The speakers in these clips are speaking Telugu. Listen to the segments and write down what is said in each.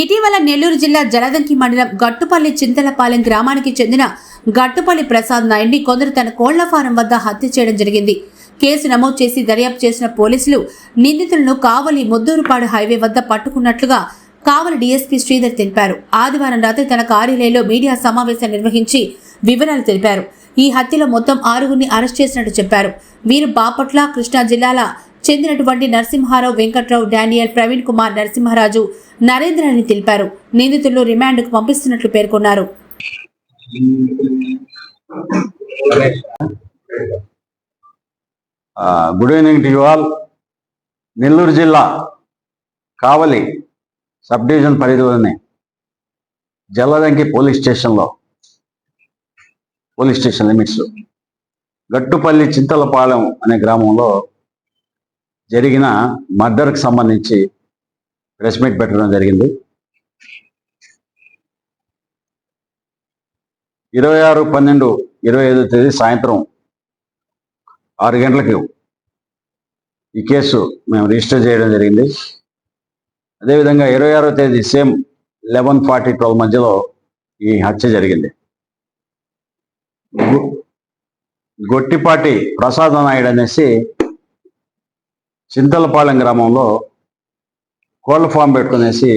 ఇటీవల నెల్లూరు జిల్లా జలదంకి మండలం గట్టుపల్లి చింతలపాలెం గ్రామానికి చెందిన గట్టుపల్లి ప్రసాద్ నాయుడిని కొందరు తన కోళ్ల ఫారం వద్ద హత్య చేయడం జరిగింది. కేసు నమోదు చేసి దర్యాప్తు చేసిన పోలీసులు నిందితులను కావలి ముద్దూరుపాడు హైవే వద్ద పట్టుకున్నట్లుగా కావలి డీఎస్పీ శ్రీధర్ తెలిపారు. ఆదివారం రాత్రి తన కార్యాలయంలో మీడియా సమావేశం నిర్వహించి వివరాలు తెలిపారు. ఈ హత్యలో మొత్తం 6గురిని అరెస్ట్ చేసినట్టు చెప్పారు. వీరు బాపట్ల, కృష్ణా జిల్లాల చెందినటువంటి నరసింహారావు, వెంకట్రావు, డానియల్, ప్రవీణ్ కుమార్, నరసింహరాజు, నరేంద్ర అని తెలిపారు. నిందితులు రిమాండ్కు పంపిస్తున్నట్లు పేర్కొన్నారు. Good evening to you all. Nellore జిల్లా కావలి సబ్ డివిజన్ పరిధిలోని Jalladanki police station limits Gattupalli Chintalapalem అనే గ్రామంలో జరిగిన మర్డర్కి సంబంధించి ప్రెస్ మీట్ పెట్టడం జరిగింది. 26/12/25 తేదీ సాయంత్రం 6 గంటలకు ఈ కేసు మేము రిజిస్టర్ చేయడం జరిగింది. అదేవిధంగా 26వ తేదీ సేమ్ 11:40-12 మధ్యలో ఈ హత్య జరిగింది. గొట్టిపాటి ప్రసాద్ నాయుడు అనేసి చింతలపాలెం గ్రామంలో కోళ్ల ఫామ్ పెట్టుకునేసి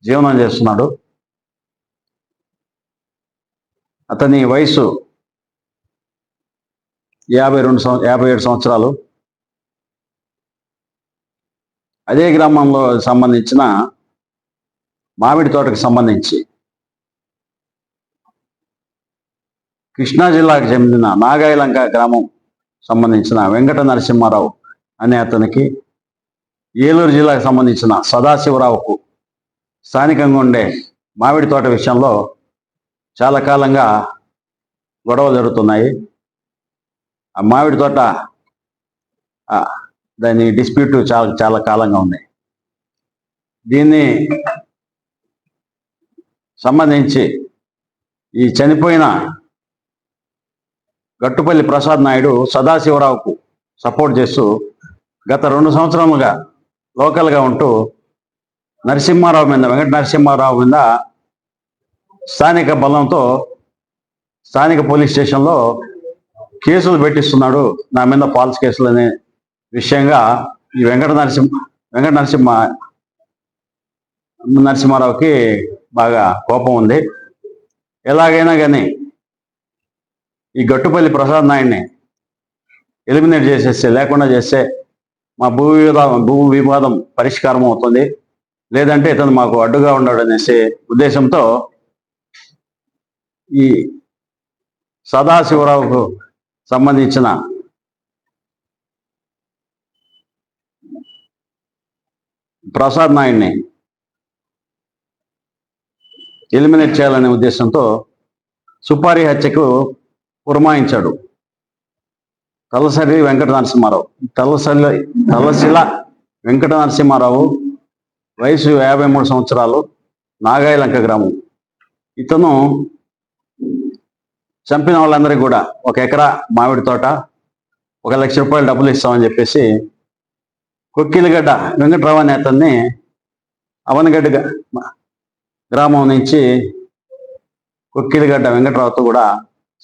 జీవనం చేస్తున్నాడు. అతని వయసు 57 సంవత్సరాలు. అదే గ్రామంలో సంబంధించిన మామిడి తోటకు సంబంధించి కృష్ణా జిల్లాకు చెందిన నాగాయలంక గ్రామం సంబంధించిన వెంకట నరసింహారావు అనే అతనికి, ఏలూరు జిల్లాకు సంబంధించిన సదాశివరావుకు స్థానికంగా ఉండే మామిడి తోట విషయంలో చాలా కాలంగా గొడవలు జరుగుతున్నాయి. ఆ మామిడి తోట దాని డిస్ప్యూట్ చాలా కాలంగా ఉంది. దీన్ని సంబంధించి ఈ చనిపోయిన గట్టుపల్లి ప్రసాద్ నాయుడు సదాశివరావుకు సపోర్ట్ చేస్తూ గత 2 సంవత్సరాలుగా లోకల్గా ఉంటూ వెంకట నరసింహారావు మీద స్థానిక బలంతో స్థానిక పోలీస్ స్టేషన్లో కేసులు పెట్టిస్తున్నాడు, నా మీద ఫాల్స్ కేసులు అనే విషయంగా ఈ నరసింహారావుకి బాగా కోపం ఉంది. ఎలాగైనా కానీ ఈ గట్టుపల్లి ప్రసాద్ నాయుడిని ఎలిమినేట్ చేసేస్తే, లేకుండా చేస్తే మా భూ వివాదం పరిష్కారం అవుతుంది, లేదంటే ఇతను మాకు అడ్డుగా ఉన్నాడు అనేసి ఉద్దేశంతో ఈ సదాశివరావుకు సంబంధించిన ప్రసాద్ నాయుడిని ఎలిమినేట్ చేయాలనే ఉద్దేశంతో సుపారీ హత్యకు పురమాయించాడు తలసిల వెంకట నరసింహారావు. వయసు 53 సంవత్సరాలు, నాగాయలంక గ్రామం. ఇతను చంపిన వాళ్ళందరికీ కూడా 1 ఎకరా మామిడి తోట, 1 లక్ష రూపాయలు డబ్బులు ఇస్తామని చెప్పేసి కొక్కిలిగడ్డ వెంకట్రావు అనే అతన్ని అవనగడ్డ గ్రామం నుంచి కొక్కిలిగడ్డ వెంకట్రావుతో కూడా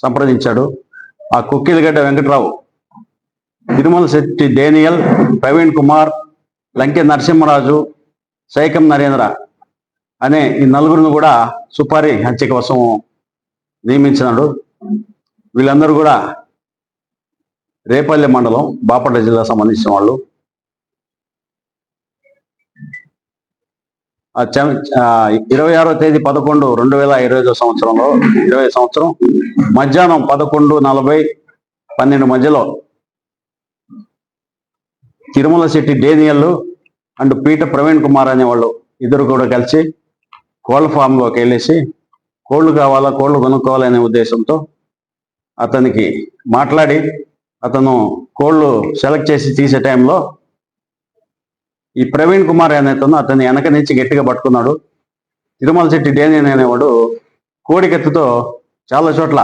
సంప్రదించాడు. ఆ కొక్కిలిగడ్డ వెంకట్రావు, తిరుమల శెట్టి డేనియల్, ప్రవీణ్ కుమార్, లంకె నరసింహరాజు, సైకం నరేంద్ర అనే ఈ 4గురిని కూడా సుపారీ హత్య కోసం నియమించినాడు. వీళ్ళందరూ కూడా రేపల్లె మండలం, బాపట్ల జిల్లా సంబంధించిన వాళ్ళు. 26వ తేదీ 11/2020 సంవత్సరంలో 20 సంవత్సరం మధ్యాహ్నం 11:40-12 మధ్యలో తిరుమల శెట్టి డేనియల్ అండ్ పీట ప్రవీణ్ కుమార్ అనేవాళ్ళు ఇద్దరు కూడా కలిసి కోళ్ల ఫామ్లోకి వెళ్ళేసి కోళ్ళు కావాలా, కోళ్ళు కొనుక్కోవాలనే ఉద్దేశంతో అతనికి మాట్లాడి, అతను కోళ్ళు సెలెక్ట్ చేసి తీసే టైంలో ఈ ప్రవీణ్ కుమార్ అనేతను అతన్ని వెనక నుంచి గట్టిగా పట్టుకున్నాడు. తిరుమల శెట్టి డేనియల్ అనేవాడు కోడికత్తితో చాలా చోట్ల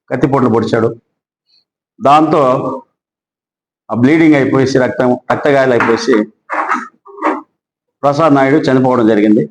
కత్తిపోట్లు పొడిచాడు. దాంతో ఆ బ్లీడింగ్ అయిపోయి రక్తగాయాలు అయిపోయి ప్రసాద్ నాయుడు చనిపోవడం జరిగింది.